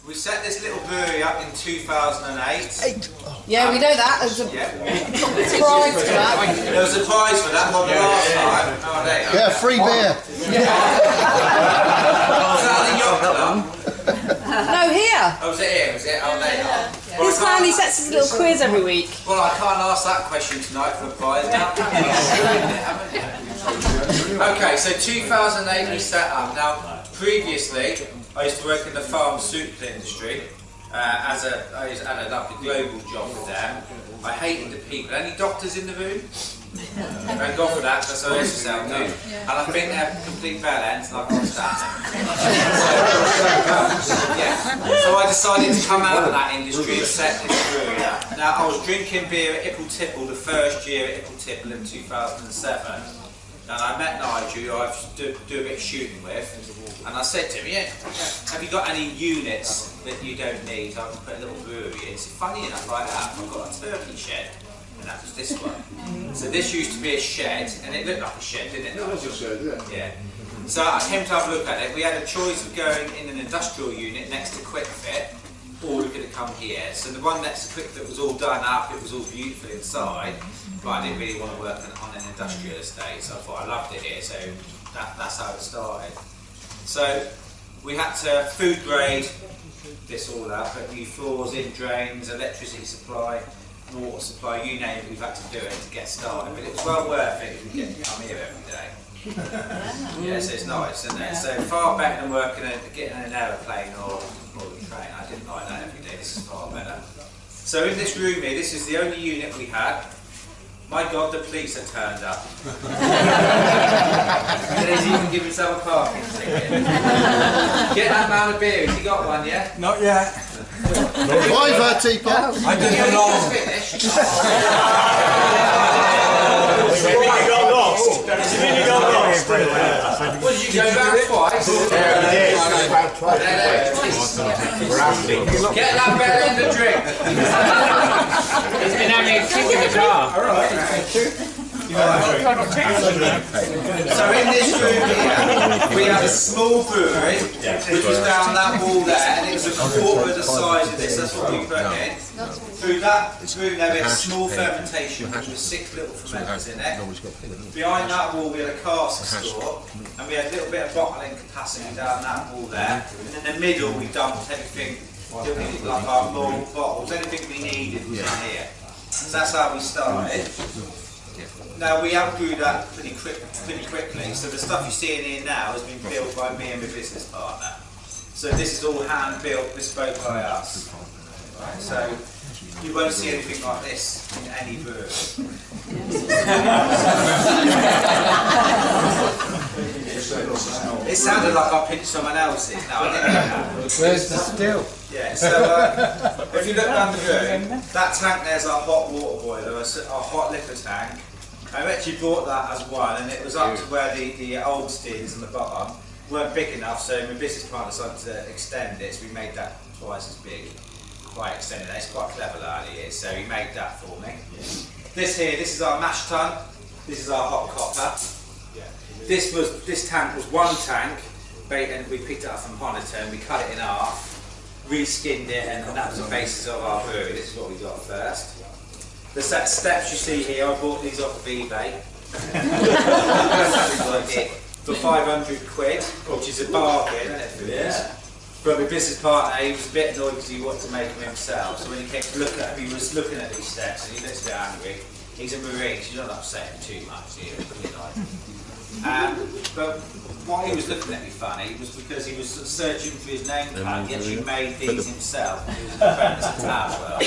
We set this little brewery up in 2008. Yeah, we know that. There's a prize for that. There was a prize for that one the last time. Oh, there you go. Yeah, free beer. Was that the yacht club? No, here. Oh, was it here? Was it? Oh, there you go. This man, he sets his little quiz every week. Well, I can't ask that question tonight for a prize now. Okay, so 2008 we set up. Now, previously, I used to work in the pharmaceutical industry. I had a lovely global job with them. I hated the people. Any doctors in the room? Thank God for that, because I used to sell them. And I think they're complete bell ends, and I can't stand them. So I decided to come out of that industry and set this brewery up. Now, I was drinking beer at Ipple Tipple the first year at Ipple Tipple in 2007. And I met Nigel, who I do a bit of shooting with, and I said to him, have you got any units that you don't need? I can put a little brewery in. So funny enough, I have. I've got a turkey shed, and that was this one. So this used to be a shed, and it looked like a shed, didn't it? Yeah, that's a shed, yeah. So I came to have a look at it. We had a choice of going in an industrial unit next to Quick Fit, or we could have come here. So the one next to Quick Fit was all done up, it was all beautiful inside, but I didn't really want to work on an industrial estate, so I thought I loved it here, so that's how it started. So we had to food grade this all up, put new floors in, drains, electricity supply, water supply, you name it, we've had to do it to get started, but it was well worth it if we get to come here every day. Yeah, so it's nice, isn't it? So far better than getting an aeroplane or a train. I didn't like that every day, this is far better. So in this room here, this is the only unit we had. My God, the police have turned up. And he's even given himself a parking ticket. Get that man a beer, has he got one, yeah? Not yet. Fiver, teapot. I didn't know. You got lost. You got lost. Well, did you go back twice? Get that better in the drink. He's been having a kick in the car. All right. So in this room here, we had a small brewery, which was down that wall there, and it was a quarter of the size of this. That's what we put in. Through that room there, we had a small fermentation room with 6 little fermenters in it. Behind that wall, we had a cask store, and we had a little bit of bottling capacity down that wall there. And in the middle, we dumped everything, like our malt bottles, anything we needed was in here. So that's how we started. Now we outgrew that pretty quickly, so the stuff you see in here now has been built by me and my business partner. So this is all hand built, bespoke by us. Right, so you won't see anything like this in any brewery. It sounded like I pinched someone else's. No, I didn't know that. Where's the still? Yeah, so if you look down the room, that tank there's our hot water boiler, our hot liquor tank. I actually brought that as one, and it was up to where the old steels on the bottom weren't big enough, so my business partner decided to extend it, so we made that twice as big. Quite extended, it's quite clever that he is, so he made that for me. This is our mash tun, this is our hot copper. This tank was one tank, and we picked it up from Honiton, we cut it in half, re-skinned it, and that was the basis of our brewery. This is what we got first. The set steps you see here, I bought these off of eBay for 500 quid, which is a bargain, isn't it, for this? But my business partner, he was a bit annoyed because he wanted to make them himself. So when he came to look at them, he was looking at these steps and he looks a bit angry. He's a Marine, so you don't upset him too much, do you? But why he was looking at me funny was because he was searching for his name tag. He actually made these himself. He was an apprentice at Tower.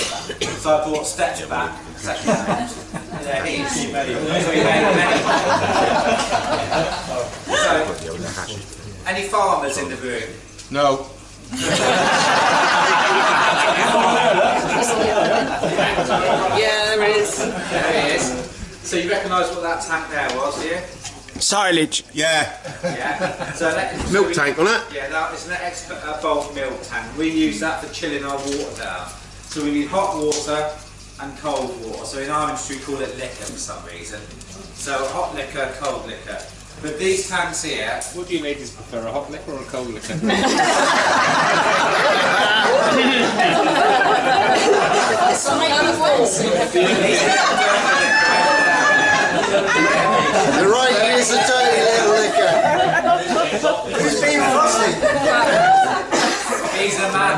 So I bought steps back, second hand. Yeah, he made them. So, any farmers in the room? No. Yeah, there is. There he is. So you recognise what that tank there was, do you? Silage. Yeah. Yeah. So Milk tank on it? Yeah, that is an expert bulk milk tank. We use that for chilling our water down. So we need hot water and cold water. So in our industry we call it liquor for some reason. So hot liquor, cold liquor. But these tanks here... What do you ladies prefer, a hot liquor or a cold liquor?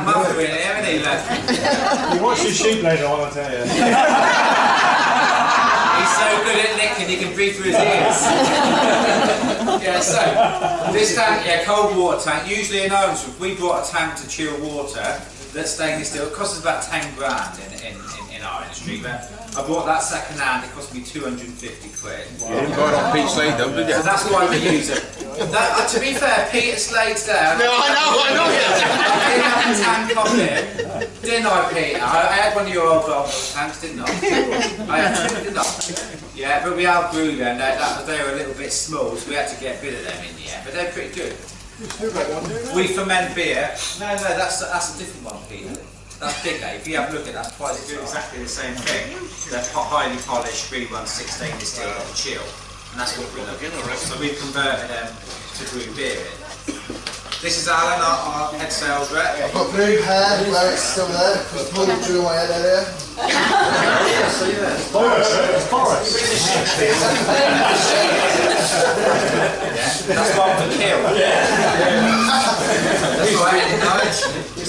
Grand Mother in here, isn't he, look? You watch your sheep later on, I'll tell you. He's so good at licking, he can breathe through his ears. Yeah, so, this tank, yeah, cold water tank. Usually in Ireland, if we brought a tank to chill water, that's stainless steel. It costs us about 10 grand in our industry, but I bought that second hand, it cost me 250 quid. You didn't buy it on Pete Slade though, did you? So that's why we use it. That, to be fair, Peter Slade's there. No, I know. I did have a tank off him, didn't I, Peter? I had one of your old tanks, didn't I? I had two, didn't I? Yeah, but we outgrew them. They were a little bit small, so we had to get rid of them in the end. But they're pretty good. We ferment beer. No, that's a different one, Peter. That's big, eh? If you have a look at that, it's quite exactly the same thing. They're highly polished 316 stainless steel that will chill. And that's what we're looking for. So we've converted them to brew beer in. This is Alan, our head sales rep. I've got blue hair, where it's still there, because the bullet drew my head earlier. Yeah, so yeah. It's Boris. That's one for kill. That's why I didn't know it.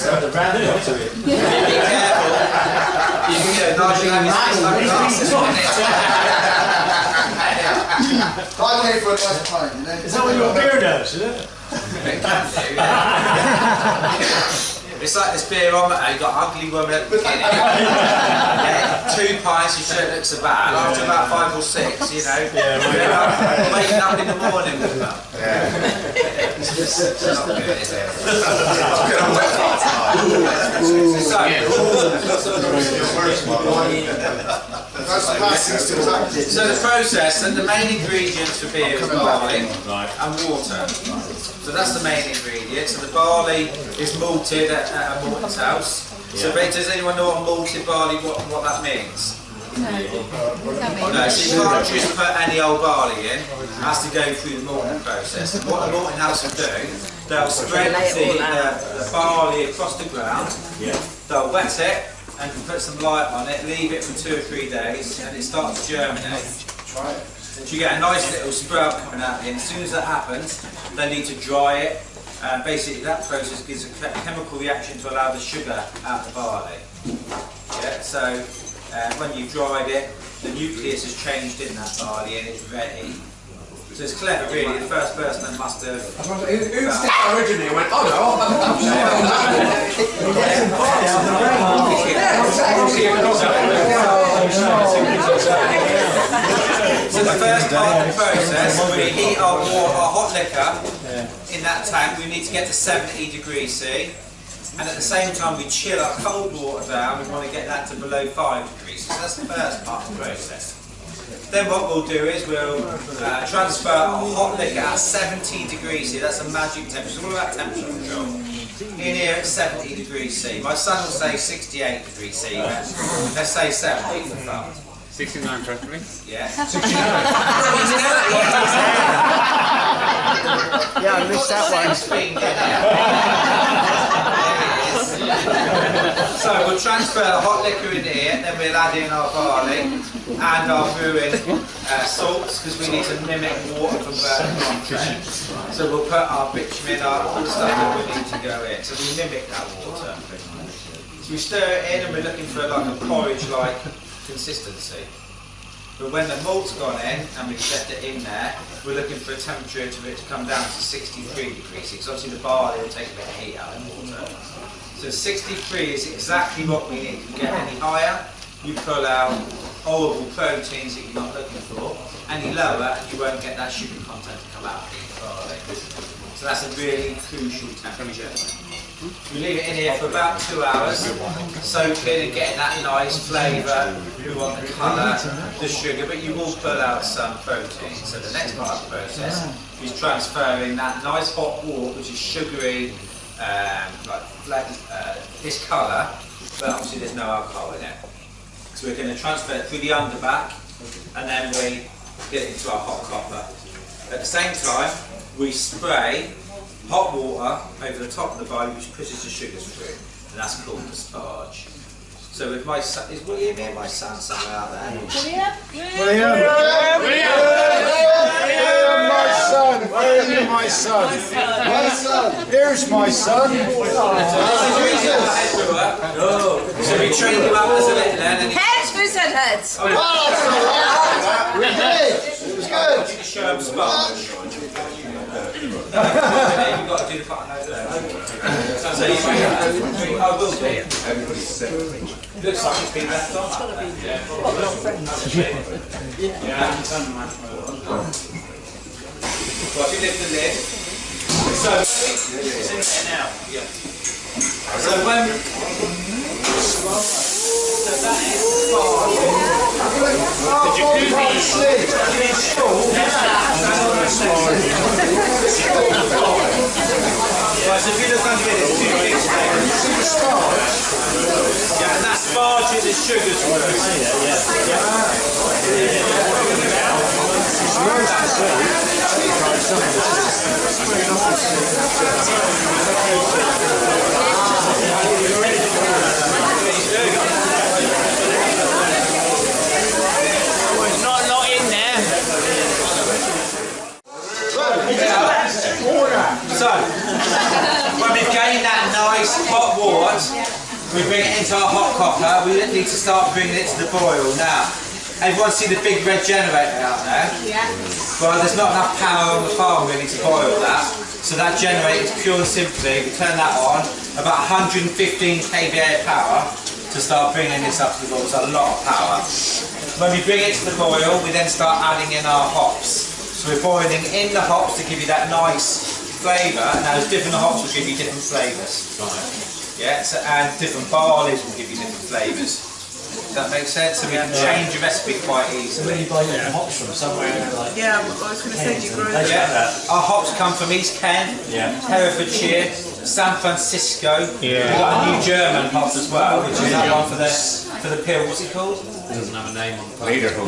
The round up to it. Be careful. You can get a nice like glasses on it. I came for a nice pint, you know. Is that what your beer does, is it? It can do, yeah. It's like this beer on, you got ugly woman at the beginning. Yeah, 2 pints, your shirt looks so bad. After about 5 or 6, you know, waking up in the morning with them. It's not good, is it? So the process, and the main ingredients for beer is barley and water. So that's the main ingredient. So the barley is malted at a malter's house. So does anyone know what malted barley, what that means? No, so you can't just put any old barley in. It has to go through the malting process. And what the malting house will do, they'll spread the barley across the ground, they'll wet it and put some light on it, leave it for 2 or 3 days, and it starts to germinate. So you get a nice little sprout coming out in. As soon as that happens, they need to dry it. And basically that process gives a chemical reaction to allow the sugar out of the barley. Yeah, so when you've dried it, the nucleus has changed in that barley and it's ready. So it's clever really, the first person that must have... Who originally went, oh no, So the first part of the process, we heat our hot liquor in that tank. We need to get to 70 degrees C. And at the same time we chill our cold water down. We want to get that to below 5 degrees. So that's the first part of the process. Then what we'll do is we'll transfer our hot liquor at 70 degrees C. That's a magic temperature. It's all about temperature control. In here it's 70 degrees C. My son will say 68 degrees C. Let's say 70 for fun. 69 preferably. Yeah. 69. Yeah, I missed that one. So we'll transfer the hot liquor in here, then we'll add in our barley and our brewing salts, because we need to mimic water from burning content. So we'll put our bitumen, all the stuff that we need to go in. So we mimic that water. So we stir it in and we're looking for like a porridge-like consistency. But when the malt's gone in and we've left it in there, we're looking for a temperature for it to come down to 63 degrees, because obviously the barley will take a bit of heat out of the water. So 63 is exactly what we need. If you get any higher, you pull out horrible proteins that you're not looking for. Any lower, and you won't get that sugar content to come out of the barley. So that's a really crucial temperature. We leave it in here for about 2 hours, soaking and getting that nice flavour. We want the colour, the sugar, but you will pull out some protein. So the next part of the process is transferring that nice hot water, which is sugary, this colour, but obviously there's no alcohol in it. So we're going to transfer it through the underback, and then we get it into our hot copper. At the same time, we spray hot water over the top of the barley, which pushes the sugars through, and that's called the sparge. So with my son, is William here? My son somewhere out there. William? My son, where is my son? my son. Here's my son. Jesus. we trained him up as a little then. Heads? Who said heads? Oh, that's all right. We did. It was good. Show him sponge. You've got to do the button over there. So you I will be. Looks like it's been left on. Yeah. Well, if you lift the lid. So it's in there now. Yeah. So when that is right, so if you look under it, there's two big steaks. Yeah, and that's sparge in the sugars. There's not a lot in there. So, when we've gained that nice hot water, we bring it into our hot copper. We need to start bringing it to the boil. Now, everyone see the big red generator out there? Yeah. Well, there's not enough power on the farm really to boil that. So that generator is pure and simply, we turn that on, about 115 kVA power to start bringing this up to the boil. It's a lot of power. When we bring it to the boil, we then start adding in our hops. So we're boiling in the hops to give you that nice flavour. Now, there's different hops will give you different flavours. Yeah, so, and different barleys will give you different flavours. Does that make sense? So we can change the recipe quite easily. Hops from somewhere like. Yeah, I was going to say, do you grow them? Yeah. Our hops come from East Kent, Herefordshire, San Francisco. We've got a new German hop as well, which is that one for the pill. What's it called? It doesn't have a name on the Lederhof.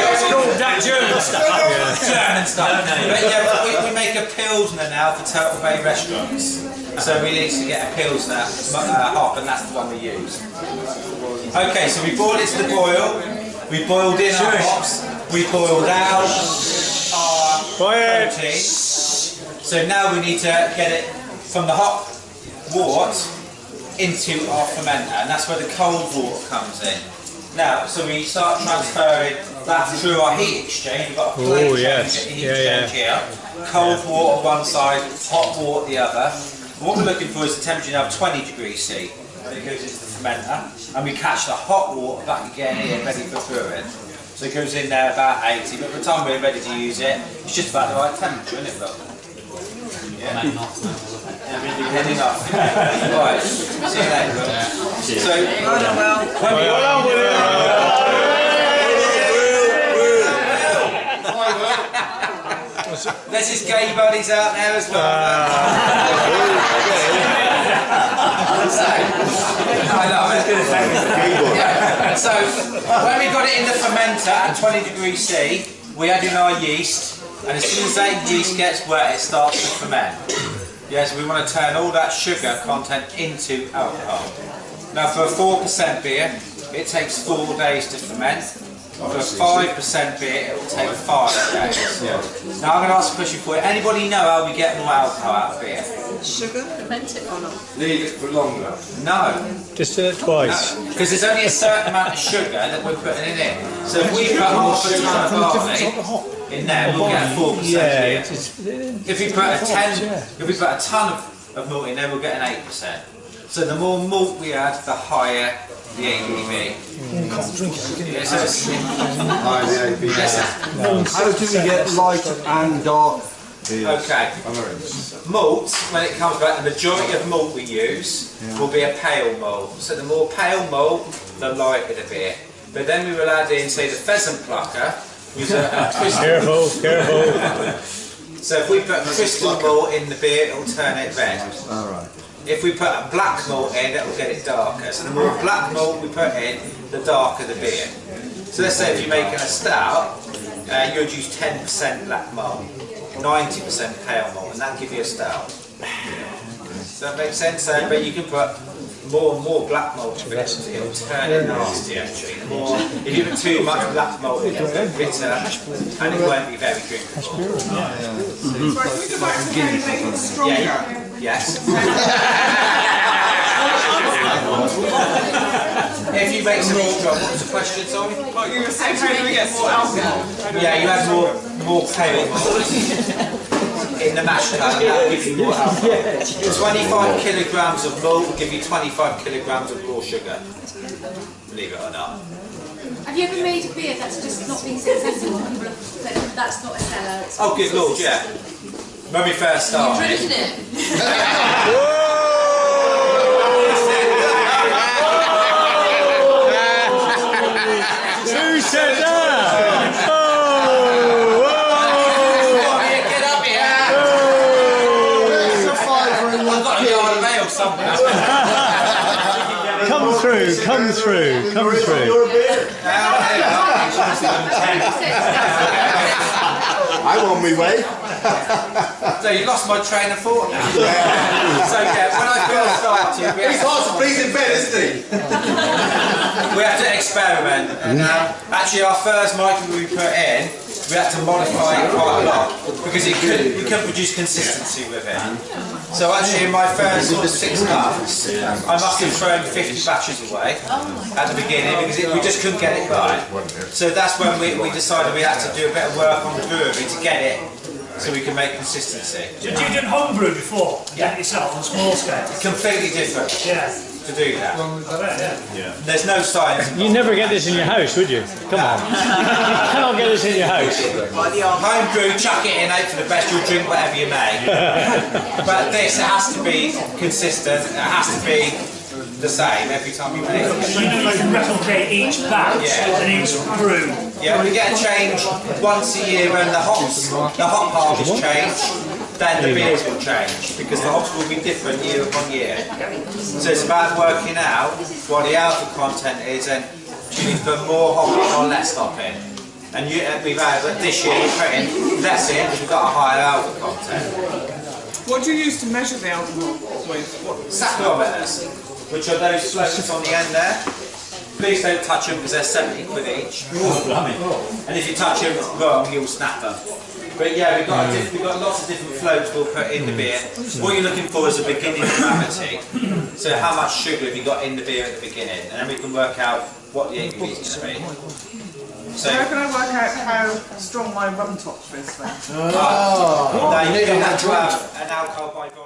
It's called that German stuff. German stuff. But yeah, we make a Pilsner now for Turtle Bay restaurants. So we need to get a Pilsner hop, and that's the one we use. Okay, so we boiled it to the boil. We boiled in our hops. We boiled out our protein. So now we need to get it from the hot wort into our fermenter, and that's where the cold water comes in. Now, so we start transferring that through our heat exchange. We've got a plate heat exchange here. Cold water one side, hot water the other. What we're looking for is the temperature now of 20 degrees C. And it goes into the fermenter, and we catch the hot water back again here, ready for brewing. So it goes in there about 80, but by the time we're ready to use it, it's just about the right temperature, isn't it, look? Yeah. Heading off. Right. See you later, look. So, when we there's his gay buddies out there as well. I love it. Yeah. So, when we got it in the fermenter at 20 degrees C, we add in our yeast, and as soon as that yeast gets wet, it starts to ferment. Yeah, so we want to turn all that sugar content into alcohol. Now, for a 4% beer, it takes 4 days to ferment. For a 5% beer, it will take 5 days. Now, I'm going to ask a question for you. Anybody know how we get more alcohol out of beer? Sugar? Ferment it or not? Leave it for longer. No. Just do it twice. Because there's only a certain amount of sugar that we're putting in it. So if we put half a ton of barley in there, we'll get 4% beer. If we put a ton of malt in there, we'll get an 8%. So the more malt we add, the higher the ABV. How do we get light and dark? Okay. Malt, when it comes back, the majority of malt we use will be a pale malt. So the more pale malt, the lighter the beer. But then we will add in, say, the pheasant plucker. Careful. So if we put crystal malt in the beer, it will turn it red. Alright. If we put a black malt in, it will get it darker. So the more black malt we put in, the darker the beer. So let's say if you're making a stout, you would use 10% black malt, 90% pale malt, and that'll give you a stout. Does that make sense? So, but you can put more and more black malt in it, it'll turn it nasty actually. The more, if you put too much black malt in, it'll get bitter and it won't be very drinkable. Right, we go back to getting stronger. Yes. If you make some extra, what was the question, sorry? What you were saying, how do we get more alcohol? Yeah, you add more pale malt in the mash tun, and that will give you more alcohol. 25 kilograms of malt will give you 25 kilograms of raw sugar. Believe it or not. Have you ever made a beer that's just not been successful? People have said that's not a seller. It's Oh, good lord, yeah. When we first started. You're drinking it. Who said that? Oh! Get up here! There's a fiver in I've got a yard of ale somewhere. Come through, come through, come through. I'm on my way. So you lost my train of thought now. So yeah, when I first started, He's hard to please in bed, isn't he? we had to experiment. And actually our first micro we put in, we had to modify it quite a lot because we couldn't produce consistency with it. So actually in my first sort of 6 months, I must have thrown 50 batches away at the beginning because we just couldn't get it right. So that's when we decided we had to do a bit of work on the brewery to get it so we can make consistency. Did you do homebrew before? Yeah. Yourself on small scale? Completely different Yeah. to do that. Yeah. There's no science. You never get this in your house, would you? Come on. You cannot get this in your house. Home brew, chuck it in, hope for the best, you'll drink whatever you may. But this has to be consistent, it has to be the same every time you make it. So you replicate each batch and each brew. Yeah, we get a change once a year when the hop harvest change, then the beers will change because the hops will be different year upon year. So it's about working out what the alpha content is and do you need to put more hop in or less hop in. And we've had this year we're putting less in because we've got a higher alpha content. What do you use to measure the alcohol with? Saccharometers, which are those floats on the end there. Please don't touch them because they're 70 quid each. And if you touch them wrong, you'll snap them. But yeah, we've got lots of different floats we'll put in the beer. What you're looking for is a beginning gravity. So how much sugar have you got in the beer at the beginning? And then we can work out what the ABV is going to be. So how can I work out how strong my rum top is then? now you have to have an alcohol by volume.